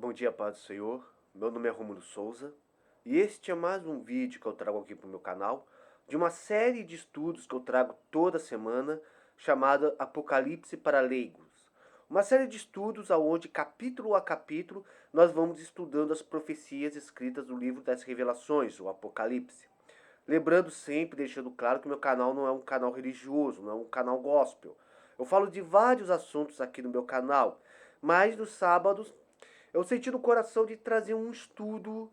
Bom dia, paz do Senhor. Meu nome é Rômulo Souza e este é mais um vídeo que eu trago aqui para o meu canal de uma série de estudos que eu trago toda semana chamada Apocalipse para Leigos. Uma série de estudos onde, capítulo a capítulo, nós vamos estudando as profecias escritas no livro das Revelações, o Apocalipse. Lembrando sempre, deixando claro que meu canal não é um canal religioso, não é um canal gospel. Eu falo de vários assuntos aqui no meu canal, mas nos sábados eu senti no coração de trazer um estudo,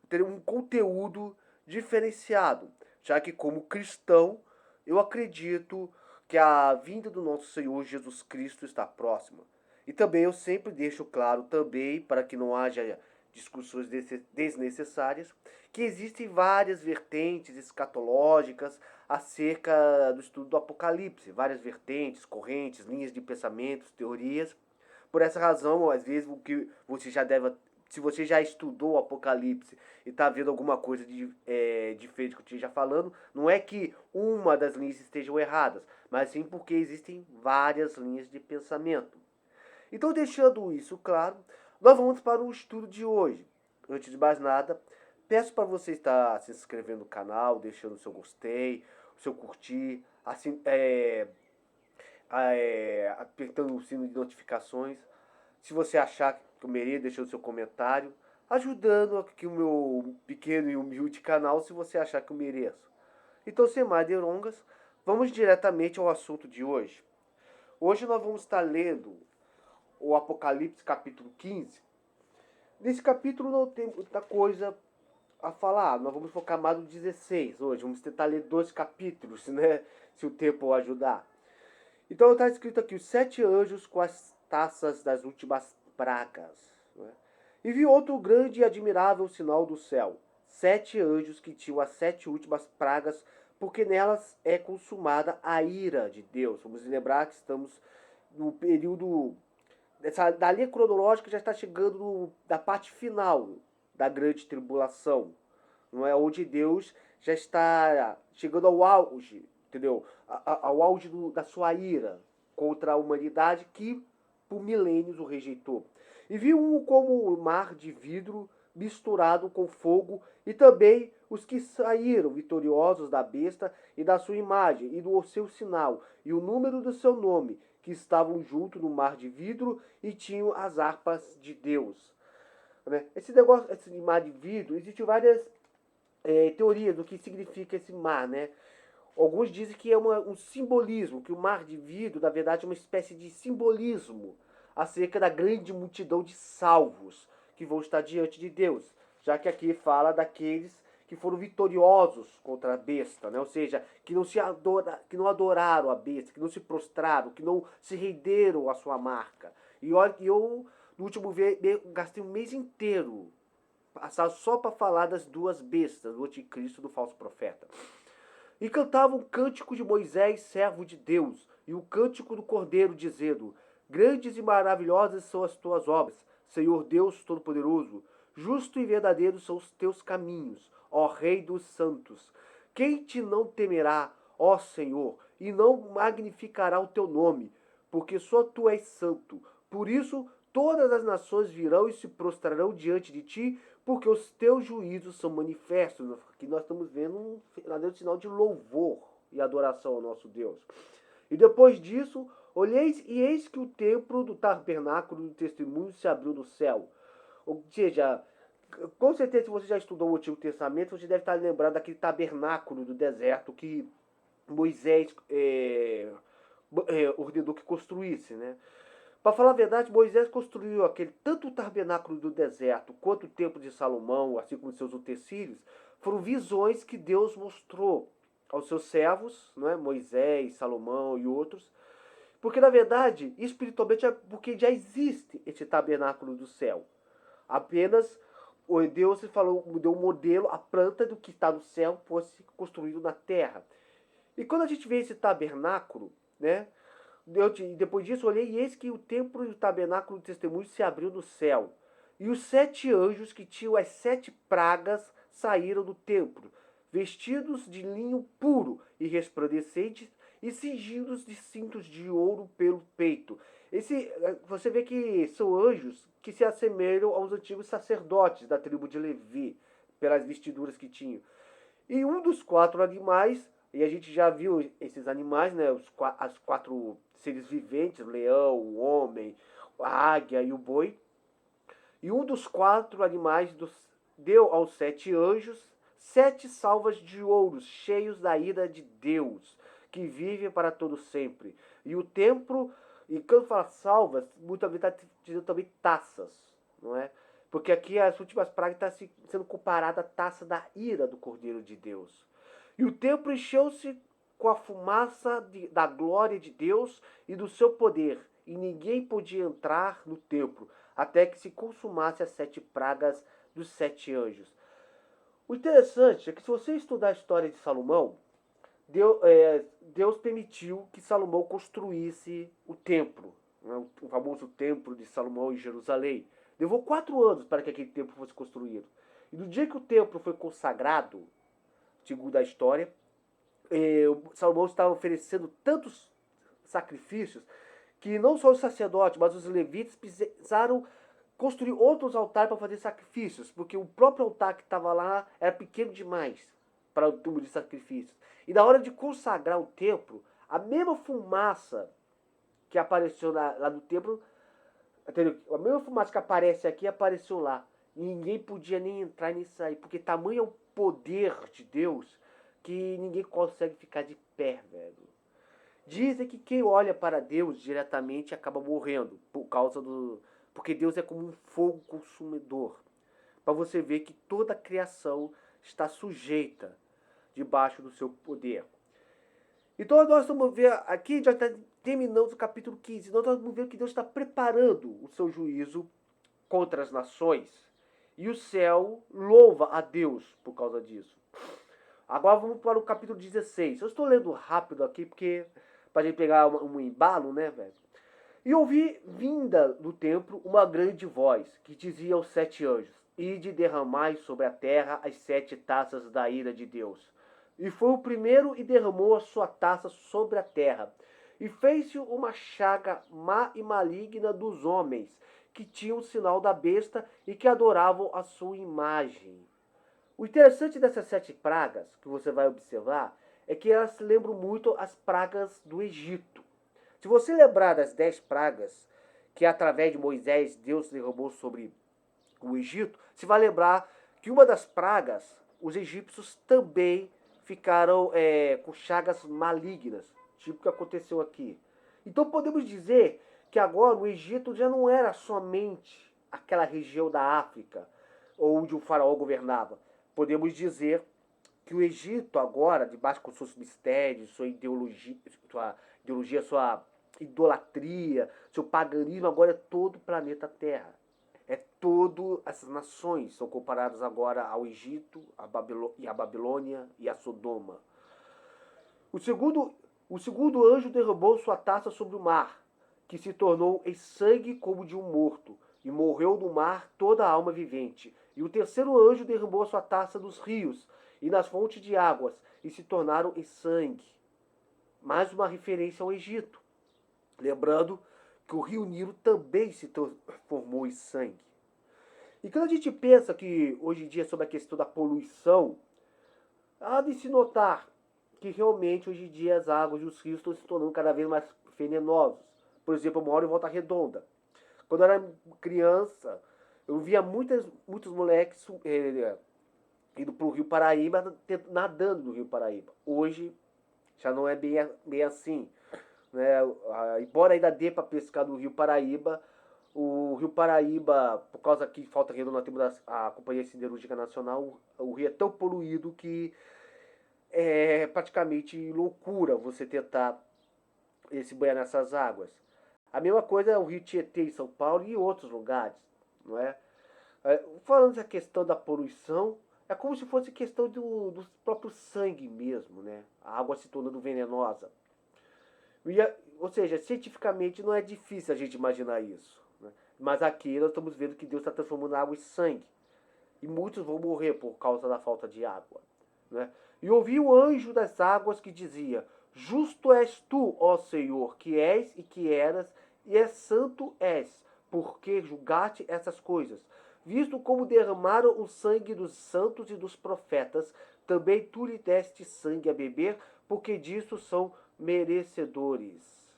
ter um conteúdo diferenciado, já que como cristão eu acredito que a vinda do nosso Senhor Jesus Cristo está próxima. E também eu sempre deixo claro também, para que não haja discussões desnecessárias, que existem várias vertentes escatológicas acerca do estudo do Apocalipse, várias vertentes, correntes, linhas de pensamentos, teorias. Por essa razão, às vezes, o que você já deve. Se você já estudou o Apocalipse e está vendo alguma coisa diferente que eu esteja falando, não é que uma das linhas estejam erradas, mas sim porque existem várias linhas de pensamento. Então, deixando isso claro, nós vamos para o estudo de hoje. Antes de mais nada, peço para você estar se inscrevendo no canal, deixando o seu gostei, o seu curtir, assim, apertando o sino de notificações. Se você achar que eu mereço, deixando seu comentário, ajudando aqui o meu pequeno e humilde canal se você achar que eu mereço. Então, sem mais delongas, vamos diretamente ao assunto de hoje. Hoje nós vamos estar lendo o Apocalipse capítulo 15. Nesse capítulo não tem muita coisa a falar, nós vamos focar mais no 16 hoje. Vamos tentar ler 2 capítulos, né? Se o tempo ajudar. Então está escrito aqui: os 7 anjos com as taças das últimas pragas. Né? E vi outro grande e admirável sinal do céu: 7 anjos que tinham as 7 últimas pragas, porque nelas é consumada a ira de Deus. Vamos lembrar que estamos no período. Da linha cronológica já está chegando da parte final da grande tribulação, não é? Onde Deus já está chegando ao auge, entendeu? Ao auge da sua ira contra a humanidade que por milênios o rejeitou. E viu um como o mar de vidro misturado com fogo, e também os que saíram vitoriosos da besta e da sua imagem e do seu sinal e o número do seu nome, que estavam junto no mar de vidro e tinham as harpas de Deus. Né? Esse negócio, esse mar de vidro, existem várias teorias do que significa esse mar, né? Alguns dizem que é um simbolismo, que o mar de vidro, na verdade, é uma espécie de simbolismo acerca da grande multidão de salvos que vão estar diante de Deus, já que aqui fala daqueles que foram vitoriosos contra a besta, né? Ou seja, que não adoraram a besta, que não se prostraram, que não se renderam à sua marca. E olha que eu, no último vídeo, gastei um mês inteiro só para falar das duas bestas, do anticristo e do falso profeta. E cantavam o cântico de Moisés, servo de Deus, e o cântico do Cordeiro, dizendo: grandes e maravilhosas são as tuas obras, Senhor Deus Todo-Poderoso. Justo e verdadeiro são os teus caminhos, ó Rei dos santos. Quem te não temerá, ó Senhor, e não magnificará o teu nome, porque só tu és santo. Por isso todas as nações virão e se prostrarão diante de ti, porque os teus juízos são manifestos. Aqui nós estamos vendo um verdadeiro sinal de louvor e adoração ao nosso Deus. E depois disso, olheis e eis que o templo do tabernáculo do testemunho se abriu no céu. Ou seja, com certeza, se você já estudou o Antigo Testamento, você deve estar lembrado daquele tabernáculo do deserto que Moisés ordenou que construísse, né? Para falar a verdade, Moisés construiu aquele tanto o tabernáculo do deserto quanto o templo de Salomão, assim como seus utensílios, foram visões que Deus mostrou aos seus servos, não é? Moisés, Salomão e outros, porque na verdade, espiritualmente, é porque já existe esse tabernáculo do céu. Apenas Deus falou, deu um modelo, a planta do que está no céu fosse construído na terra. E quando a gente vê esse tabernáculo, né? Depois disso, olhei e eis que o templo e o tabernáculo do testemunho se abriu no céu. E os 7 anjos que tinham as 7 pragas saíram do templo, vestidos de linho puro e resplandecentes, e cingidos de cintos de ouro pelo peito. Você vê que são anjos que se assemelham aos antigos sacerdotes da tribo de Levi, pelas vestiduras que tinham. E um dos quatro animais, e a gente já viu esses animais, né? As quatro seres viventes, o leão, o homem, a águia e o boi. E um dos quatro animais deu aos 7 anjos 7 salvas de ouro, cheios da ira de Deus, que vive para todo sempre. E o templo, e quando fala salvas, muitas vezes está dizendo também taças, não é? Porque aqui as últimas pragas estão sendo comparada à taça da ira do Cordeiro de Deus. E o templo encheu-se com a fumaça da glória de Deus e do seu poder, e ninguém podia entrar no templo, até que se consumasse as 7 pragas dos 7 anjos. O interessante é que se você estudar a história de Salomão, Deus permitiu que Salomão construísse o templo, né, o famoso templo de Salomão em Jerusalém. Levou 4 anos para que aquele templo fosse construído. E no dia que o templo foi consagrado, segundo a história, Salomão estava oferecendo tantos sacrifícios que não só os sacerdotes, mas os levitas precisaram construir outros altares para fazer sacrifícios, porque o próprio altar que estava lá era pequeno demais para o número de sacrifícios. E na hora de consagrar o templo, a mesma fumaça que apareceu lá no templo, entendeu? A mesma fumaça que aparece aqui apareceu lá. E ninguém podia nem entrar nem sair, porque tamanho é o poder de Deus que ninguém consegue ficar de pé, velho. Dizem que quem olha para Deus diretamente acaba morrendo por causa do. Porque Deus é como um fogo consumidor. Para você ver que toda a criação está sujeita debaixo do seu poder. Então nós vamos ver, aqui já está terminando o capítulo 15, então nós vamos ver que Deus está preparando o seu juízo contra as nações. E o céu louva a Deus por causa disso. Agora vamos para o capítulo 16. Eu estou lendo rápido aqui porque para a gente pegar um embalo, né, velho? E ouvi vinda do templo uma grande voz que dizia aos 7 anjos: Ide derramai sobre a terra as 7 taças da ira de Deus. E foi o primeiro e derramou a sua taça sobre a terra. E fez-se uma chaga má e maligna dos homens, que tinham o sinal da besta e que adoravam a sua imagem. O interessante dessas 7 pragas, que você vai observar, é que elas lembram muito as pragas do Egito. Se você lembrar das 10 pragas que através de Moisés Deus derramou sobre o Egito, você vai lembrar que uma das pragas, os egípcios também ficaram com chagas malignas, tipo o que aconteceu aqui. Então podemos dizer que agora o Egito já não era somente aquela região da África onde o faraó governava. Podemos dizer que o Egito agora, debaixo com seus mistérios, sua idolatria, seu paganismo, agora é todo o planeta Terra. Todas essas nações são comparadas agora ao Egito, a Babilônia e a Sodoma. O segundo anjo derramou sua taça sobre o mar, que se tornou em sangue como de um morto, e morreu no mar toda a alma vivente. E o terceiro anjo derramou sua taça nos rios e nas fontes de águas, e se tornaram em sangue. Mais uma referência ao Egito. Lembrando que o rio Nilo também se transformou em sangue. E quando a gente pensa que hoje em dia sobre a questão da poluição, há de se notar que realmente hoje em dia as águas e os rios estão se tornando cada vez mais venenosos. Por exemplo, eu moro em Volta Redonda. Quando eu era criança, eu via muitos moleques indo para o Rio Paraíba, nadando no Rio Paraíba. Hoje já não é bem assim. Né? Embora ainda dê para pescar no Rio Paraíba, o Rio Paraíba, por causa que falta redonda, nós temos a Companhia Siderúrgica Nacional, o rio é tão poluído que é praticamente loucura você tentar se banhar nessas águas. A mesma coisa é o Rio Tietê em São Paulo e em outros lugares, não é? Falando dessa questão da poluição, é como se fosse questão do próprio sangue mesmo, né? A água se tornando venenosa. Ou seja, cientificamente não é difícil a gente imaginar isso. Né? Mas aqui nós estamos vendo que Deus está transformando água em sangue. E muitos vão morrer por causa da falta de água. Né? E ouvi o anjo das águas que dizia: Justo és tu, ó Senhor, que és e que eras, e é santo és, porque julgaste essas coisas. Visto como derramaram o sangue dos santos e dos profetas, também tu lhe deste sangue a beber, porque disso são merecedores.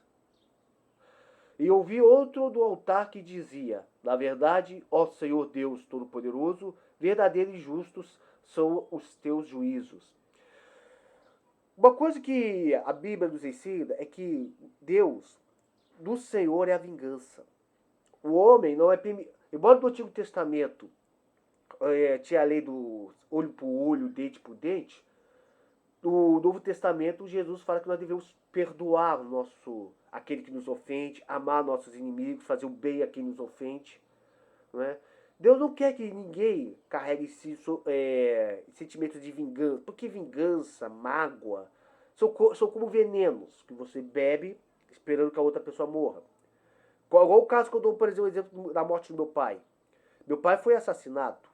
E ouvi outro do altar que dizia: na verdade, ó Senhor Deus Todo-Poderoso, verdadeiros e justos são os teus juízos. Uma coisa que a Bíblia nos ensina é que Deus, do Senhor, é a vingança. O homem não é permitido. Embora no Antigo Testamento tinha a lei do olho por olho, dente por dente, no Novo Testamento Jesus fala que nós devemos perdoar o nosso, aquele que nos ofende, amar nossos inimigos, fazer o bem a quem nos ofende. Não é? Deus não quer que ninguém carregue sentimentos de vingança, porque vingança, mágoa, são como venenos que você bebe esperando que a outra pessoa morra. Igual o caso que eu dou, por exemplo, o exemplo da morte do meu pai. Meu pai foi assassinado.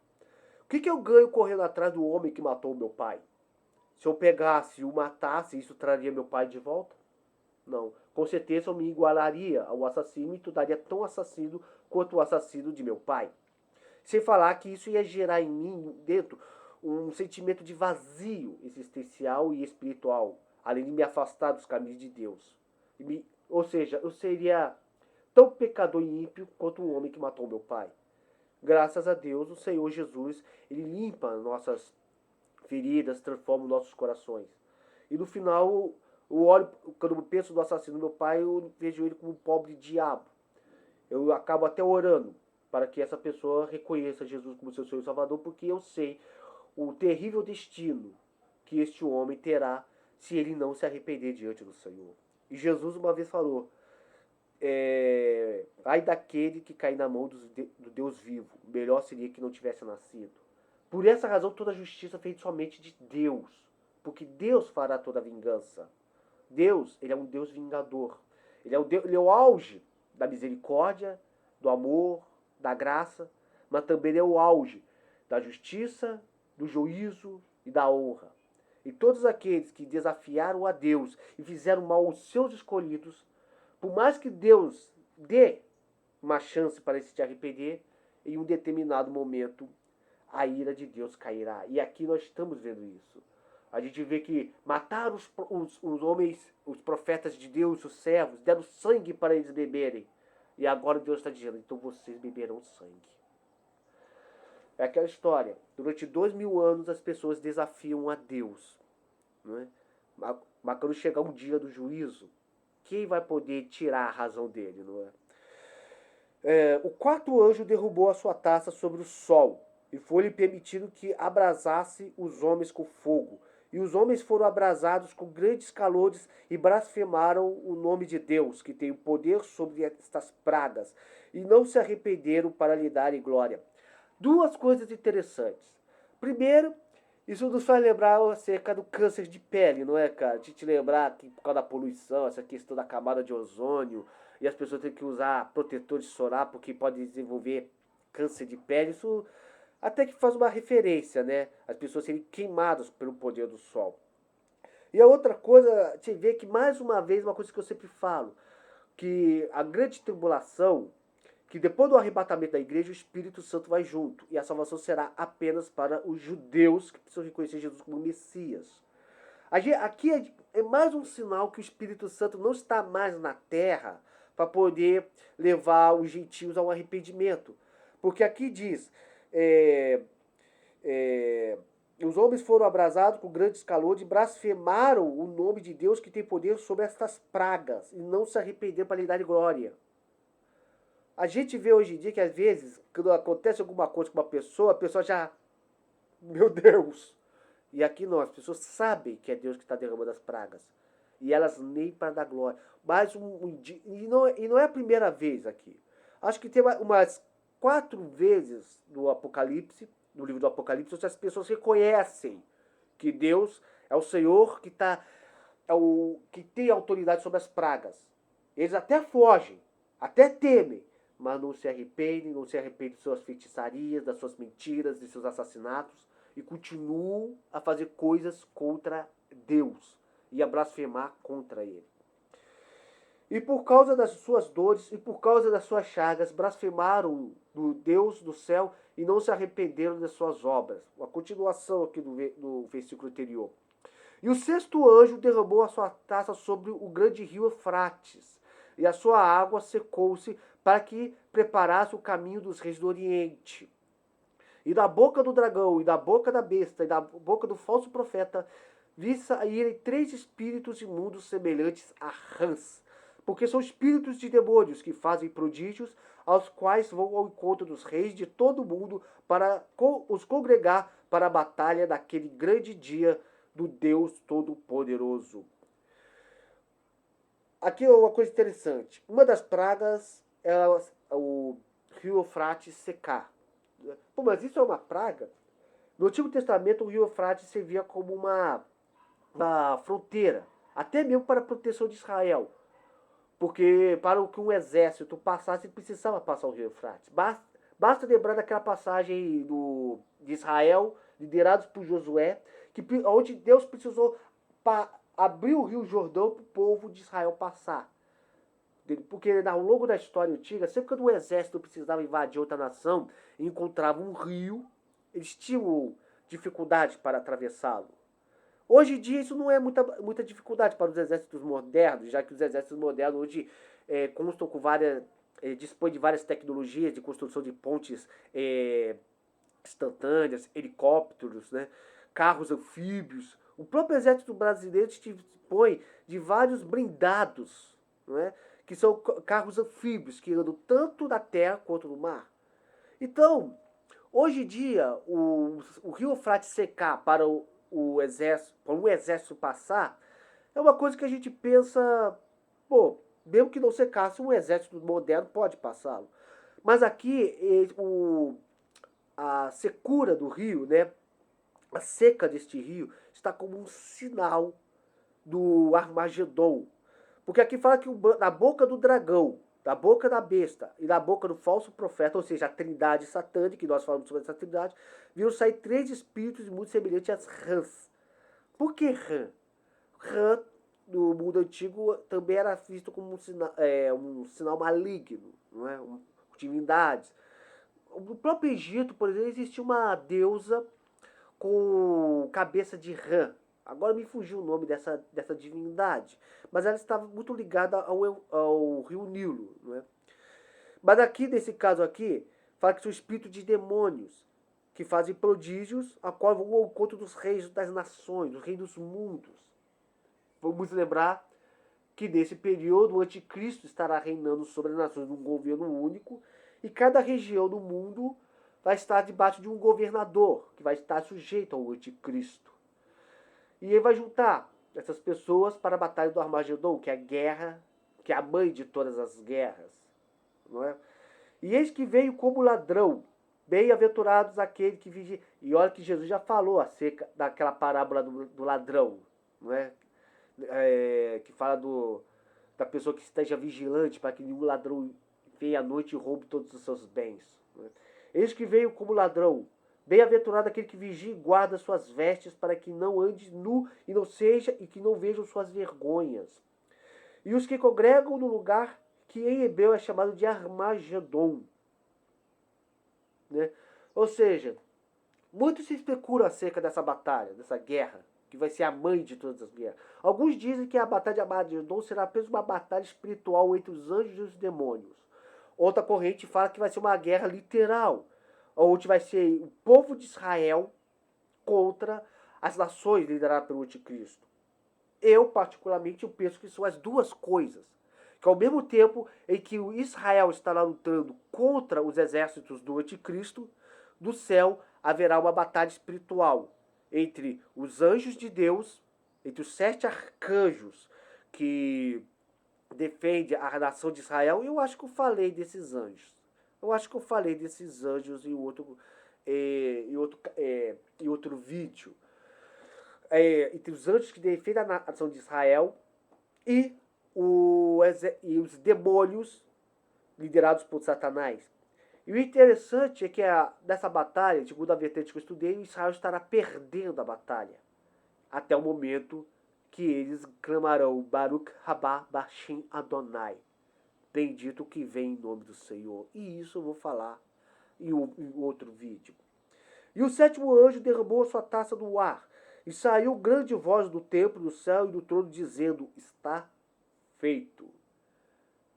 O que eu ganho correndo atrás do homem que matou o meu pai? Se eu pegasse e o matasse, isso traria meu pai de volta? Não. Com certeza eu me igualaria ao assassino e tornaria tão assassino quanto o assassino de meu pai. Sem falar que isso ia gerar em mim, dentro, um sentimento de vazio existencial e espiritual, além de me afastar dos caminhos de Deus. Ou seja, eu seria tão pecador e ímpio quanto o homem que matou meu pai. Graças a Deus, o Senhor Jesus, ele limpa nossas feridas, transforma nossos corações. E no final, eu olho, quando eu penso no assassino do meu pai, eu vejo ele como um pobre diabo. Eu acabo até orando para que essa pessoa reconheça Jesus como seu Senhor e Salvador, porque eu sei o terrível destino que este homem terá se ele não se arrepender diante do Senhor. E Jesus uma vez falou: ai daquele que cair na mão do Deus vivo, melhor seria que não tivesse nascido. Por essa razão, toda a justiça é feita somente de Deus, porque Deus fará toda a vingança. Deus, ele é um Deus vingador. Ele é o auge da misericórdia, do amor, da graça, mas também é o auge da justiça, do juízo e da honra. E todos aqueles que desafiaram a Deus e fizeram mal aos seus escolhidos, por mais que Deus dê uma chance para eles se arrepender, em um determinado momento a ira de Deus cairá. E aqui nós estamos vendo isso. A gente vê que mataram os homens, os profetas de Deus, os servos, deram sangue para eles beberem. E agora Deus está dizendo: então vocês beberão sangue. É aquela história. Durante 2000 anos as pessoas desafiam a Deus. Não é? Mas quando chegar um dia do juízo, quem vai poder tirar a razão dele? Não é? O quarto anjo derrubou a sua taça sobre o sol, e foi-lhe permitido que abrasasse os homens com fogo. E os homens foram abrasados com grandes calores e blasfemaram o nome de Deus, que tem o poder sobre estas pragas, e não se arrependeram para lhe darem glória. Duas coisas interessantes. Primeiro, isso nos faz lembrar acerca do câncer de pele, não é, cara? De te lembrar que por causa da poluição, essa questão da camada de ozônio, e as pessoas têm que usar protetor de solar porque pode desenvolver câncer de pele. Isso até que faz uma referência, né? As pessoas serem queimadas pelo poder do sol. E a outra coisa, te vê que mais uma vez, uma coisa que eu sempre falo, que a grande tribulação, que depois do arrebatamento da igreja, o Espírito Santo vai junto. E a salvação será apenas para os judeus que precisam reconhecer Jesus como Messias. Aqui é mais um sinal que o Espírito Santo não está mais na terra para poder levar os gentios ao arrependimento. Porque aqui diz: os homens foram abrasados com grandes calores e blasfemaram o nome de Deus que tem poder sobre estas pragas e não se arrependeram para lhe dar glória. A gente vê hoje em dia que às vezes, quando acontece alguma coisa com uma pessoa, a pessoa já... Meu Deus! E aqui não, as pessoas sabem que é Deus que está derramando as pragas. E elas nem para dar glória. Mas e não é a primeira vez aqui. Acho que tem umas 4 vezes no Apocalipse, no livro do Apocalipse, onde as pessoas reconhecem que Deus é o Senhor que tem autoridade sobre as pragas. Eles até fogem, até temem, mas não se arrependem de suas feitiçarias, das suas mentiras, de seus assassinatos, e continuam a fazer coisas contra Deus e a blasfemar contra ele. E por causa das suas dores e por causa das suas chagas, blasfemaram do Deus do céu e não se arrependeram das suas obras. Uma continuação aqui do versículo anterior. E o sexto anjo derramou a sua taça sobre o grande rio Eufrates, e a sua água secou-se para que preparasse o caminho dos reis do Oriente. E da boca do dragão, e da boca da besta, e da boca do falso profeta, vi saírem 3 espíritos imundos semelhantes a rãs, porque são espíritos de demônios que fazem prodígios, aos quais vão ao encontro dos reis de todo o mundo para os congregar para a batalha daquele grande dia do Deus Todo-Poderoso. Aqui é uma coisa interessante. Uma das pragas é o rio Eufrates secar. Pô, mas isso é uma praga? No Antigo Testamento, o rio Eufrates servia como uma fronteira, até mesmo para a proteção de Israel. Porque para que um exército passasse, ele precisava passar o rio Eufrates. Basta lembrar daquela passagem de Israel, liderados por Josué, onde Deus precisou abrir o rio Jordão para o povo de Israel passar. Porque ao longo da história antiga, sempre que um exército precisava invadir outra nação e encontrava um rio, eles tinham dificuldade para atravessá-lo. Hoje em dia isso não é muita dificuldade para os exércitos modernos, já que os exércitos modernos hoje constam com dispõem de várias tecnologias de construção de pontes instantâneas, helicópteros, né, carros anfíbios. O próprio exército brasileiro dispõe de vários blindados, não é? Que são carros anfíbios que andam tanto na terra quanto no mar. Então, hoje em dia, o rio Eufrates secar para um exército passar é uma coisa que a gente pensa, pô, mesmo que não secasse, um exército moderno pode passá-lo. Mas aqui a secura do rio, né, a seca deste rio, está como um sinal do Armagedon. Porque aqui fala que na boca do dragão, da boca da besta e da boca do falso profeta, ou seja, a trindade satânica, que nós falamos sobre essa trindade, viram sair 3 espíritos muito semelhantes às rãs. Por que rã? Rã, no mundo antigo, também era visto como um sinal maligno, não é? Divindades. No próprio Egito, por exemplo, existia uma deusa com cabeça de rã. Agora me fugiu o nome dessa divindade. Mas ela estava muito ligada ao rio Nilo. Não é? Mas aqui, nesse caso aqui, fala que são espíritos de demônios que fazem prodígios, a qual vão ao encontro dos reis das nações, dos reis dos mundos. Vamos lembrar que nesse período o anticristo estará reinando sobre as nações num governo único, e cada região do mundo vai estar debaixo de um governador, que vai estar sujeito ao anticristo. E ele vai juntar essas pessoas para a batalha do Armagedon, que é a guerra, que é a mãe de todas as guerras. Não é? E eis que veio como ladrão, bem-aventurados aquele que vigia. E olha que Jesus já falou acerca daquela parábola do ladrão, não é? Que fala da pessoa que esteja vigilante para que nenhum ladrão venha à noite e roube todos os seus bens. Não é? Eis que veio como ladrão. Bem-aventurado aquele que vigia e guarda suas vestes para que não ande nu e não seja e que não vejam suas vergonhas. E os que congregam no lugar que em hebreu é chamado de Armagedon. Né? Ou seja, muito se especula acerca dessa batalha, dessa guerra, que vai ser a mãe de todas as guerras. Alguns dizem que a batalha de Armagedon será apenas uma batalha espiritual entre os anjos e os demônios. Outra corrente fala que vai ser uma guerra literal, onde vai ser o povo de Israel contra as nações lideradas pelo anticristo. Eu, particularmente, eu penso que são as duas coisas. Que ao mesmo tempo em que o Israel estará lutando contra os exércitos do anticristo, do céu haverá uma batalha espiritual entre os anjos de Deus, entre os 7 arcanjos que defendem a nação de Israel. E eu acho que eu falei desses anjos. Eu acho que eu falei desses anjos em outro vídeo. Entre os anjos que defendem a nação de Israel e os demônios liderados por Satanás. E o interessante é que nessa batalha, segundo a vertente que eu estudei, Israel estará perdendo a batalha até o momento que eles clamarão Baruch Rabá Bashim Adonai. Bendito que vem em nome do Senhor. E isso eu vou falar em outro vídeo. E o sétimo anjo derramou a sua taça no ar, e saiu grande voz do templo, do céu e do trono, dizendo: está feito.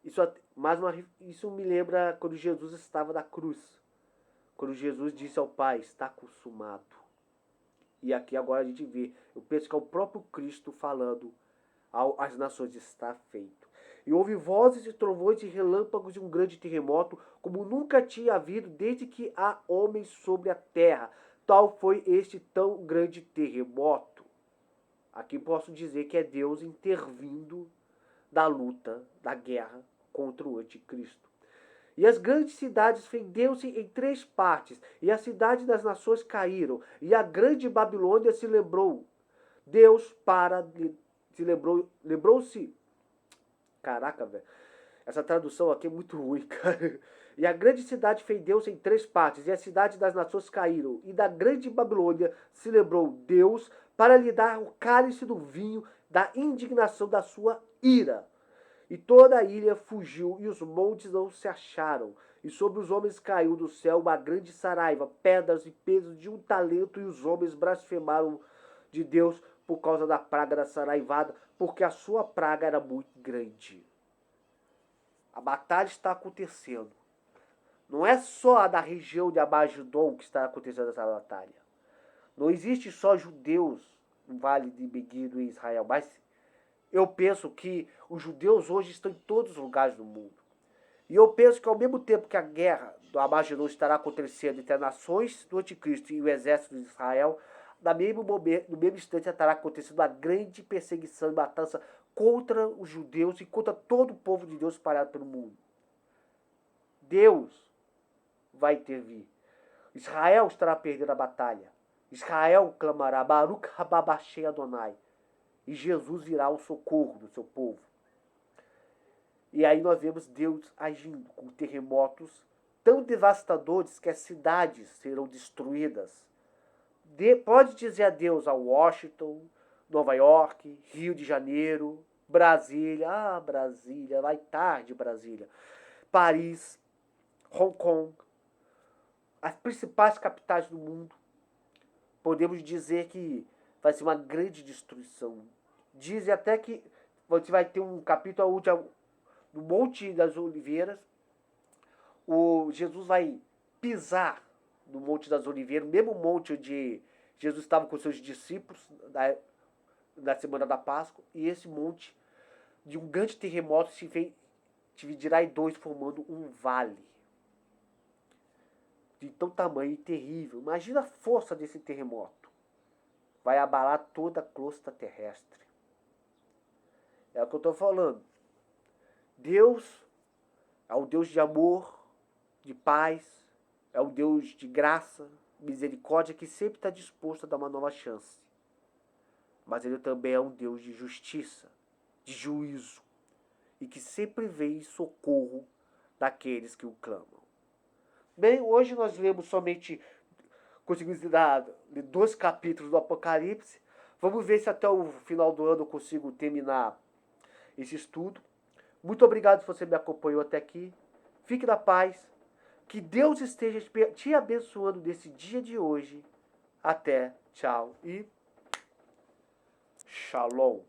Isso me lembra quando Jesus estava na cruz. Quando Jesus disse ao Pai: está consumado. E aqui agora a gente vê, eu penso que é o próprio Cristo falando às nações: está feito. E houve vozes e trovões e relâmpagos de um grande terremoto, como nunca tinha havido desde que há homens sobre a terra. Tal foi este tão grande terremoto. Aqui posso dizer que é Deus intervindo da luta, da guerra contra o anticristo. E as grandes cidades fenderam-se em 3 partes, e a cidade das nações caíram, e a grande Babilônia se lembrou. Lembrou-se. Caraca, velho. Essa tradução aqui é muito ruim, cara. E a grande cidade fendeu-se em 3 partes, e a cidade das nações caíram, e da grande Babilônia se lembrou Deus para lhe dar o cálice do vinho da indignação da sua ira. E toda a ilha fugiu, e os montes não se acharam. E sobre os homens caiu do céu uma grande saraiva, pedras e peso de 1 talento, e os homens blasfemaram de Deus por causa da praga da saraivada, porque a sua praga era muito grande. A batalha está acontecendo. Não é só a da região de Abagedon que está acontecendo essa batalha. Não existe só judeus no Vale de Meguido em Israel, mas eu penso que os judeus hoje estão em todos os lugares do mundo. E eu penso que ao mesmo tempo que a guerra do Abagedon estará acontecendo entre as nações do anticristo e o exército de Israel, no mesmo instante estará acontecendo uma grande perseguição e matança contra os judeus e contra todo o povo de Deus espalhado pelo mundo. Deus vai intervir. Israel estará perdendo a batalha. Israel clamará Baruch Rababashei Adonai. E Jesus virá ao socorro do seu povo. E aí nós vemos Deus agindo com terremotos tão devastadores que as cidades serão destruídas. Pode dizer adeus a Washington, Nova York, Rio de Janeiro, Brasília. Ah, Brasília, vai tarde Brasília. Paris, Hong Kong, as principais capitais do mundo. Podemos dizer que vai ser uma grande destruição. Dizem até que você vai ter um capítulo onde no Monte das Oliveiras, Jesus vai pisar no Monte das Oliveiras, o mesmo monte onde Jesus estava com seus discípulos na semana da Páscoa, e esse monte, de um grande terremoto, se dividirá em 2, formando um vale. De tão tamanho e terrível. Imagina a força desse terremoto. Vai abalar toda a crosta terrestre. É o que eu estou falando. Deus é o Deus de amor, de paz, é o Deus de graça, misericórdia, que sempre está disposto a dar uma nova chance. Mas Ele também é um Deus de justiça, de juízo, e que sempre vem em socorro daqueles que o clamam. Bem, hoje nós lemos somente, conseguimos ler 2 capítulos do Apocalipse. Vamos ver se até o final do ano eu consigo terminar esse estudo. Muito obrigado se você me acompanhou até aqui. Fique na paz. Que Deus esteja te abençoando nesse dia de hoje. Até, tchau e shalom.